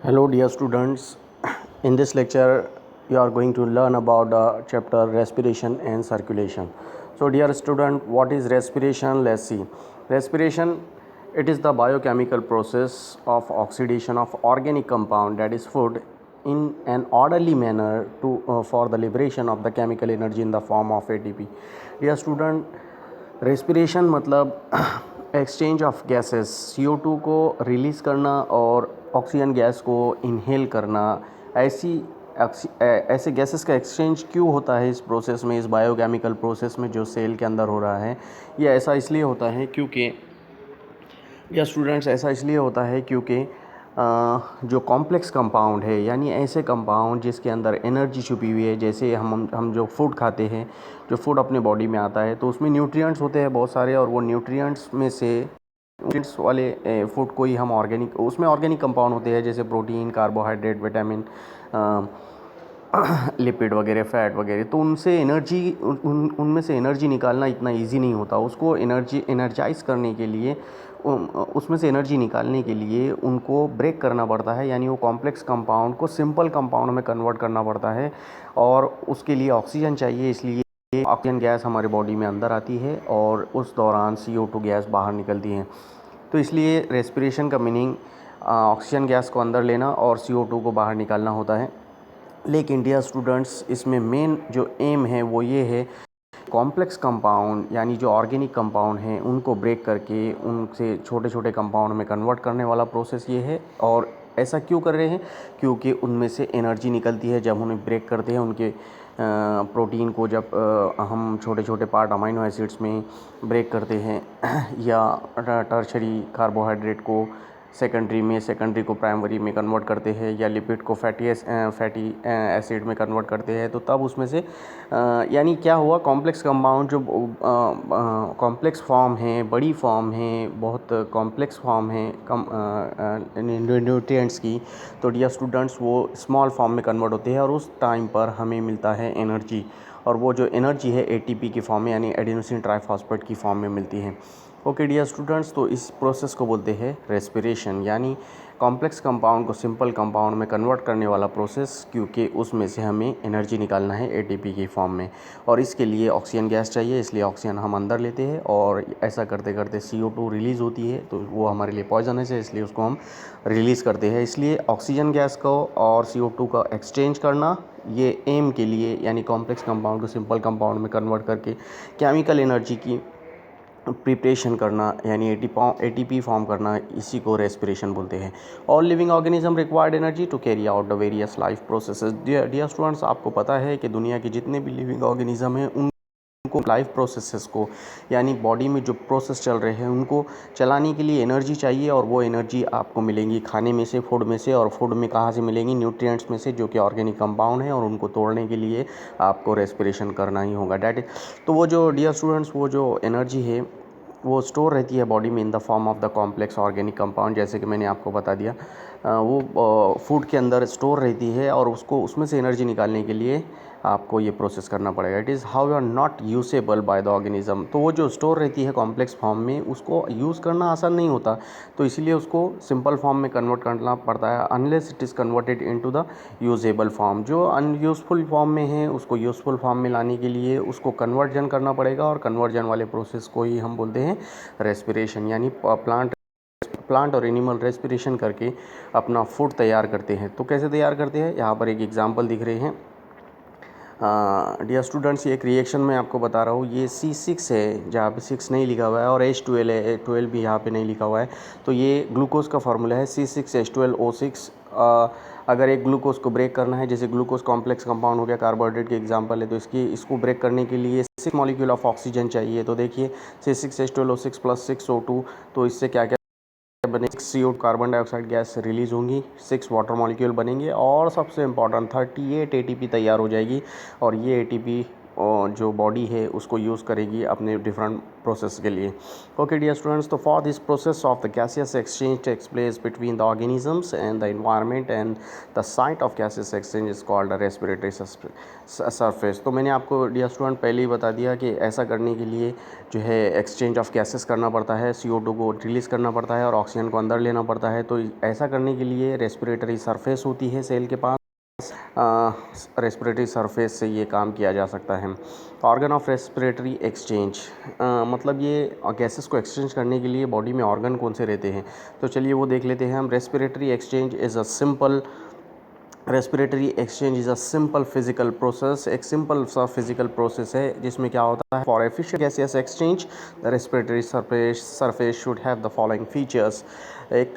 Hello, dear students. In this lecture, you are going to learn about the chapter respiration and circulation. So, dear student, what is respiration? Let's see. Respiration, it is the biochemical process of oxidation of organic compound, that is food, in an orderly manner for the liberation of the chemical energy in the form of ATP. Dear student, respiration मतलब exchange of gases CO2 को release करना और oxygen gas को inhale करना। ऐसे gases का exchange क्यों होता है इस प्रोसेस में, इस बायोकेमिकल प्रोसेस में जो सेल के अंदर हो रहा है? ये ऐसा इसलिए होता है क्योंकि या स्टूडेंट्स ऐसा इसलिए होता है क्योंकि जो कॉम्प्लेक्स कंपाउंड है, यानी ऐसे कंपाउंड जिसके अंदर एनर्जी छुपी हुई है, जैसे हम जो फूड खाते हैं, जो फूड अपने बॉडी में आता है तो उसमें न्यूट्रिएंट्स होते हैं बहुत सारे, और वो न्यूट्रिएंट्स में से न्यूट्रिएंट्स वाले फूड को ही हम ऑर्गेनिक, उसमें ऑर्गेनिक कंपाउंड होते हैं जैसे प्रोटीन, कार्बोहाइड्रेट, विटामिन, लिपिड वगैरह, फैट वगैरह। तो उनसे एनर्जी उनमें से एनर्जी निकालना इतना इजी नहीं होता। उसको एनर्जाइज करने के लिए, उसमें से एनर्जी निकालने के लिए उनको ब्रेक करना पड़ता है, यानी वो कॉम्प्लेक्स कंपाउंड को सिंपल कंपाउंड में कन्वर्ट करना पड़ता है, और उसके लिए ऑक्सीजन चाहिए। इसलिए ऑक्सीजन गैस हमारे बॉडी में अंदर आती है और उस दौरान CO2 गैस बाहर निकलती है। तो इसलिए रेस्पिरेशन का मीनिंग ऑक्सीजन गैस को अंदर लेना और CO2 को बाहर निकालना होता है। लेकिन डियर स्टूडेंट्स, इसमें मेन जो एम है वो ये है, कॉम्प्लेक्स कंपाउंड यानी जो ऑर्गेनिक कंपाउंड हैं उनको ब्रेक करके उनसे छोटे छोटे कंपाउंड में कन्वर्ट करने वाला प्रोसेस ये है। और ऐसा क्यों कर रहे हैं? क्योंकि उनमें से एनर्जी निकलती है जब उन्हें ब्रेक करते हैं। उनके प्रोटीन को जब हम छोटे छोटे पार्ट अमाइनो एसिड्स में ब्रेक करते हैं या टर्शरी कार्बोहाइड्रेट को सेकेंडरी को प्राइमरी में कन्वर्ट करते हैं, या लिपिड को फैटी एसिड में कन्वर्ट करते हैं, तो तब उसमें से यानी क्या हुआ, कॉम्प्लेक्स कंपाउंड जो कॉम्प्लेक्स फॉर्म है, बड़ी फॉर्म है, बहुत कॉम्प्लेक्स फॉर्म है न्यूट्रिएंट्स की, तो डियर स्टूडेंट्स वो स्मॉल फॉर्म में कन्वर्ट होते हैं और उस टाइम पर हमें मिलता है एनर्जी। और वो जो एनर्जी है ATP की फॉर्म में, यानी एडिनोसिन ट्राइफॉस्फेट की फॉर्म में मिलती है। ओके डियर स्टूडेंट्स, तो इस प्रोसेस को बोलते हैं रेस्पिरेशन, यानी कॉम्प्लेक्स कंपाउंड को सिंपल कंपाउंड में कन्वर्ट करने वाला प्रोसेस, क्योंकि उसमें से हमें एनर्जी निकालना है ATP की फॉर्म में, और इसके लिए ऑक्सीजन गैस चाहिए। इसलिए ऑक्सीजन हम अंदर लेते हैं और ऐसा करते करते CO2 रिलीज़ होती है, तो वो हमारे लिए पॉइजनस है, इसलिए उसको हम रिलीज़ करते हैं। इसलिए ऑक्सीजन गैस को और CO2 का एक्सचेंज करना, ये एम के लिए, यानी कॉम्प्लेक्स कंपाउंड को सिंपल कंपाउंड में कन्वर्ट करके केमिकल एनर्जी की प्रिपरेशन करना, यानी ATP फॉर्म करना, इसी को रेस्पिरेशन बोलते हैं। All living organism required energy to carry out the various life processes. Dear students, आपको पता है कि दुनिया के जितने भी लिविंग ऑर्गेनिज्म हैं उनको लाइफ प्रोसेसेस को, यानी बॉडी में जो प्रोसेस चल रहे हैं उनको चलाने के लिए एनर्जी चाहिए, और वो एनर्जी आपको मिलेंगी खाने में से, फूड में से। और फूड में कहाँ से मिलेंगी? न्यूट्रिएंट्स में से, जो कि ऑर्गेनिक कंपाउंड है, और उनको तोड़ने के लिए आपको रेस्पिरेशन करना ही होगा। डैट इज, तो वो जो डियर स्टूडेंट्स, वो जो एनर्जी है वो स्टोर रहती है बॉडी में इन the form of the complex organic compound, जैसे कि मैंने आपको बता दिया। वो फूड के अंदर स्टोर रहती है, और उसको उसमें से एनर्जी निकालने के लिए आपको ये प्रोसेस करना पड़ेगा। It is how you are not usable by the organism. तो वो जो स्टोर रहती है कॉम्प्लेक्स फॉर्म में, उसको यूज़ करना आसान नहीं होता, तो इसीलिए उसको सिंपल फॉर्म में कन्वर्ट करना पड़ता है, unless it is converted into the usable form. जो अनयूज़फुल फॉर्म में है उसको यूज़फुल फॉर्म में लाने के लिए उसको कन्वर्जन करना पड़ेगा, और कन्वर्जन वाले प्रोसेस को ही हम बोलते हैं रेस्पिरेशन। यानी प्लांट और एनिमल रेस्पिरेशन करके अपना फूड तैयार करते हैं। तो कैसे तैयार करते हैं, यहाँ पर एक एग्जांपल दिख रहे हैं। डियर स्टूडेंट्स, ये एक रिएक्शन मैं आपको बता रहा हूँ। ये C6 है, जहाँ पे 6 नहीं लिखा हुआ है, और H12 है, 12 भी यहाँ पे नहीं लिखा हुआ है। तो ये ग्लूकोज का फार्मूला है, C6H12O6। अगर एक ग्लूकोज को ब्रेक करना है, जैसे ग्लूकोज कॉम्प्लेक्स कंपाउंड हो गया, कार्बोहाइड्रेट के एग्जांपल है, तो इसको ब्रेक करने के लिए 6 मॉलिक्यूल ऑफ ऑक्सीजन चाहिए। तो देखिए C6H12O6 + 6O2, तो इससे क्या क्या बने, 6 CO2 carbon dioxide gas release होंगी, 6 वाटर मॉलिक्यूल बनेंगे, और सबसे इंपॉर्टेंट 38 ATP तैयार हो जाएगी। और ये ATP जो बॉडी है उसको यूज़ करेगी अपने डिफरेंट प्रोसेस के लिए। ओके डियर स्टूडेंट्स, तो for this process of the gaseous exchange takes place between the organisms and the environment and the site of gaseous exchange is called the respiratory surface. तो मैंने आपको dear student पहले ही बता दिया कि ऐसा करने के लिए जो है एक्सचेंज ऑफ गैसेस करना पड़ता है, CO2 को रिलीज़ करना पड़ता है और ऑक्सीजन को अंदर लेना पड़ता है। तो ऐसा करने के लिए रेस्पिरेटरी सरफेस होती है सेल के पास, रेस्पिरेटरी सरफेस से ये काम किया जा सकता है। ऑर्गन ऑफ रेस्पिरेटरी एक्सचेंज, मतलब ये गैसेस को एक्सचेंज करने के लिए बॉडी में ऑर्गन कौन से रहते हैं, तो चलिए वो देख लेते हैं हम। Respiratory exchange is a simple respiratory exchange is a simple physical process, एक सिंपल सा फिजिकल प्रोसेस है जिसमें क्या होता है, for efficient gaseous exchange the respiratory surface should have the following features. एक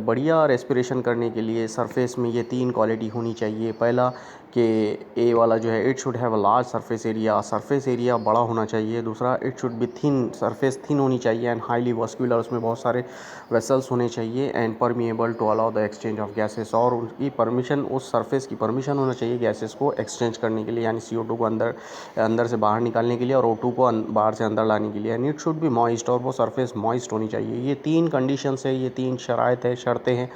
बढ़िया रेस्पिरेशन करने के लिए सरफेस में ये 3 क्वालिटी होनी चाहिए। पहला कि ए वाला जो है, it should have a large surface area बड़ा होना चाहिए। दूसरा, it should be thin, surface thin होनी चाहिए एंड हाईली वस्कुलर, उसमें बहुत सारे वेसल्स होने चाहिए and permeable to allow the exchange of gases, और उनकी परमिशन, उस सरफेस की परमिशन होना चाहिए गैसेस को एक्सचेंज करने के लिए, यानी CO2 को अंदर से बाहर निकालने के लिए और O2 को बाहर से अंदर लाने के लिए। And it should be moist, और वो सरफेस मॉइस्ट होनी चाहिए। ये 3 कंडीशंस है, ये 3 शराइत है, शर्तें हैं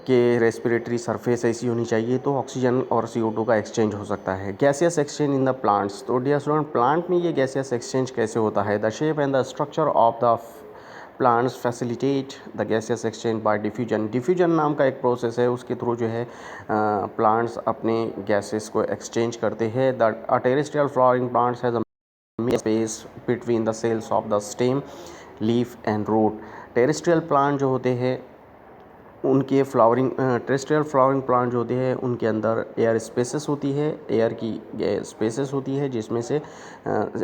कि रेस्पिरेटरी सरफेस ऐसी होनी चाहिए तो ऑक्सीजन और CO2 का एक्सचेंज हो सकता है। Gaseous exchange in the plants, तो डियर स्टूडेंट प्लांट में ये गैसियस एक्सचेंज कैसे होता है। The shape and the structure of the plants facilitate the gaseous exchange bye diffusion नाम का एक प्रोसेस है, उसके थ्रू जो है प्लांट्स अपने गैसेस को एक्सचेंज करते हैं। The terrestrial flowering plants has a space between the cells of the stem, leaf and root. Terrestrial plant जो होते हैं उनके टेरेस्ट्रियल फ्लावरिंग प्लांट जो होते हैं उनके अंदर एयर स्पेसेस होती है, एयर की स्पेसेस होती है जिसमें से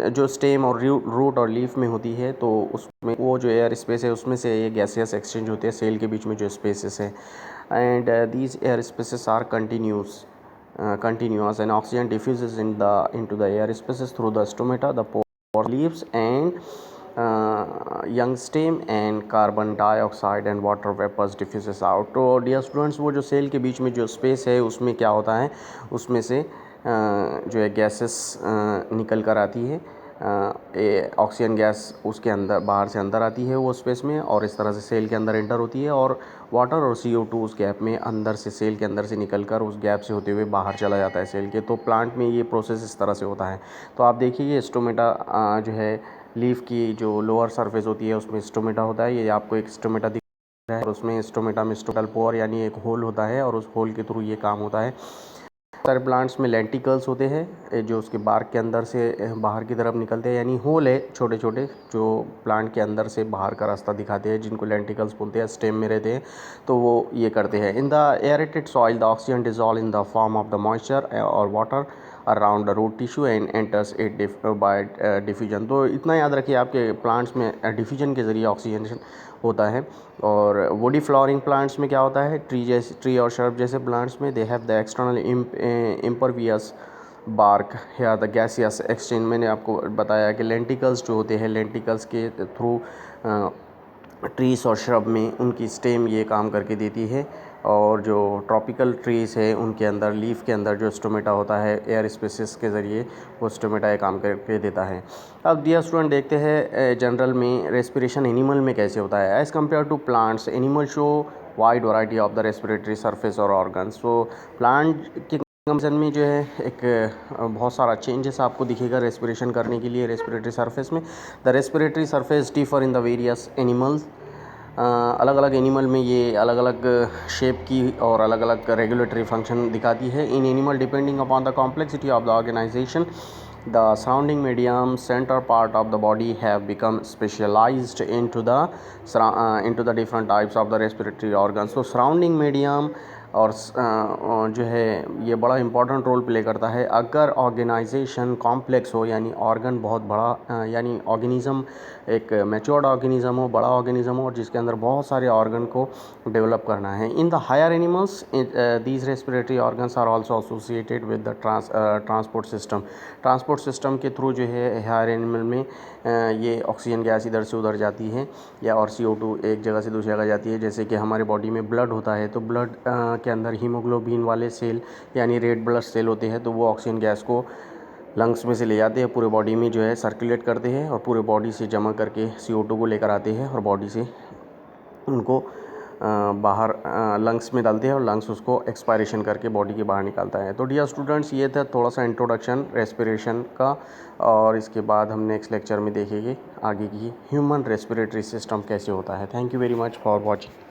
जो स्टेम और रूट और लीफ में होती है, तो उसमें वो जो एयर स्पेस है उसमें से ये गैसियस एक्सचेंज होते हैं सेल के बीच में जो स्पेसेस है। And these air spaces are continuous and oxygen diffuses into the air spaces through the stomata, the pore leaves and young stem, and carbon dioxide and water vapors diffuses out। तो dear students, वो जो cell के बीच में जो space है उसमें क्या होता है, उसमें से जो है गैसेस निकल कर आती है, ऑक्सीजन गैस उसके अंदर बाहर से अंदर आती है वो स्पेस में, और इस तरह से सेल के अंदर एंटर होती है, और वाटर और CO2 उस गैप में अंदर से, सेल के अंदर से निकलकर उस गैप से होते हुए बाहर चला जाता है सेल के। तो प्लांट में ये प्रोसेस इस तरह से होता है। तो आप देखिए ये स्टोमेटा जो है लीफ की जो लोअर सरफेस होती है उसमें स्टोमेटा होता है, ये आपको एक स्टोमेटा दिख रहा है, और उसमें स्टोमेटा में स्टोटल पोर यानी एक होल होता है, और उस होल के थ्रू ये काम होता है। सारे प्लांट्स में लेंटिकल्स होते हैं जो उसके बार्क के अंदर से बाहर की तरफ निकलते हैं, यानी होल है छोटे छोटे जो प्लांट के अंदर से बाहर का रास्ता दिखाते हैं, जिनको लेंटिकल्स बोलते हैं, स्टेम में रहते हैं, तो वो ये करते हैं। In the aerated soil the oxygen dissolve in the form of the moisture और water around the root tissue and enters it by diffusion. तो इतना याद रखिए आपके प्लांट्स में डिफ्यूजन के ज़रिए ऑक्सीजन होता है। और वुडी फ्लावरिंग प्लांट्स में क्या होता है, ट्री और शर्ब जैसे प्लांट्स में they have the external impervious bark या द गैसियस एक्सचेंज। मैंने आपको बताया कि लेंटिकल्स जो होते हैं, लेंटिकल्स के थ्रू ट्रीज़ और श्रब में उनकी स्टेम ये काम करके देती है, और जो ट्रॉपिकल ट्रीज़ है उनके अंदर लीफ के अंदर जो स्टोमेटा होता है एयर स्पेसिस के ज़रिए वो स्टोमेटा ये काम करके देता है। अब डियर स्टूडेंट देखते हैं जनरल में रेस्पिरेशन एनिमल में कैसे होता है। As compare to plants, animal show wide variety of the respiratory surface और ऑर्गन्स। तो प्लांट के कंपैरिजन में जो है एक बहुत सारा चेंजेस आपको दिखेगा रेस्पिरेशन करने के लिए रेस्पिरेटरी सरफेस में। The respiratory surface differ in the various animals, अलग अलग एनिमल में ये अलग अलग शेप की और अलग अलग रेगुलेटरी फंक्शन दिखाती है। In animal depending upon the complexity of the organisation the surrounding medium center part of the body have become specialized into the different types of the respiratory organs। तो surrounding medium और जो है ये बड़ा important role play करता है। अगर organisation complex हो यानी ऑर्गन बहुत बड़ा, यानी ऑर्गेनिज़म एक मैच्योर्ड ऑर्गेनिज़म हो, बड़ा ऑर्गेनिज़म हो, और जिसके अंदर बहुत सारे ऑर्गन को डेवलप करना है। In the higher animals these respiratory organs are also associated with the transport system के थ्रू जो है हायर एनिमल में ये ऑक्सीजन गैस इधर से उधर जाती है, या और CO2 एक जगह से दूसरी जगह जाती है। जैसे कि हमारे बॉडी में ब्लड होता है, तो ब्लड के अंदर हीमोग्लोबिन वाले सेल यानी रेड ब्लड सेल होते हैं, तो वो ऑक्सीजन गैस को लंग्स में से ले जाते हैं, पूरे बॉडी में जो है सर्कुलेट करते हैं और पूरे बॉडी से जमा करके CO2 को लेकर आते हैं और बॉडी से उनको बाहर लंग्स में डालते हैं और लंग्स उसको एक्सपायरेशन करके बॉडी के बाहर निकालता है। तो डियर स्टूडेंट्स, ये था थोड़ा सा इंट्रोडक्शन रेस्पिरेशन का, और इसके बाद हम नेक्स्ट लेक्चर में देखेंगे आगे की ह्यूमन रेस्पिरेटरी सिस्टम कैसे होता है। Thank you very much for watching.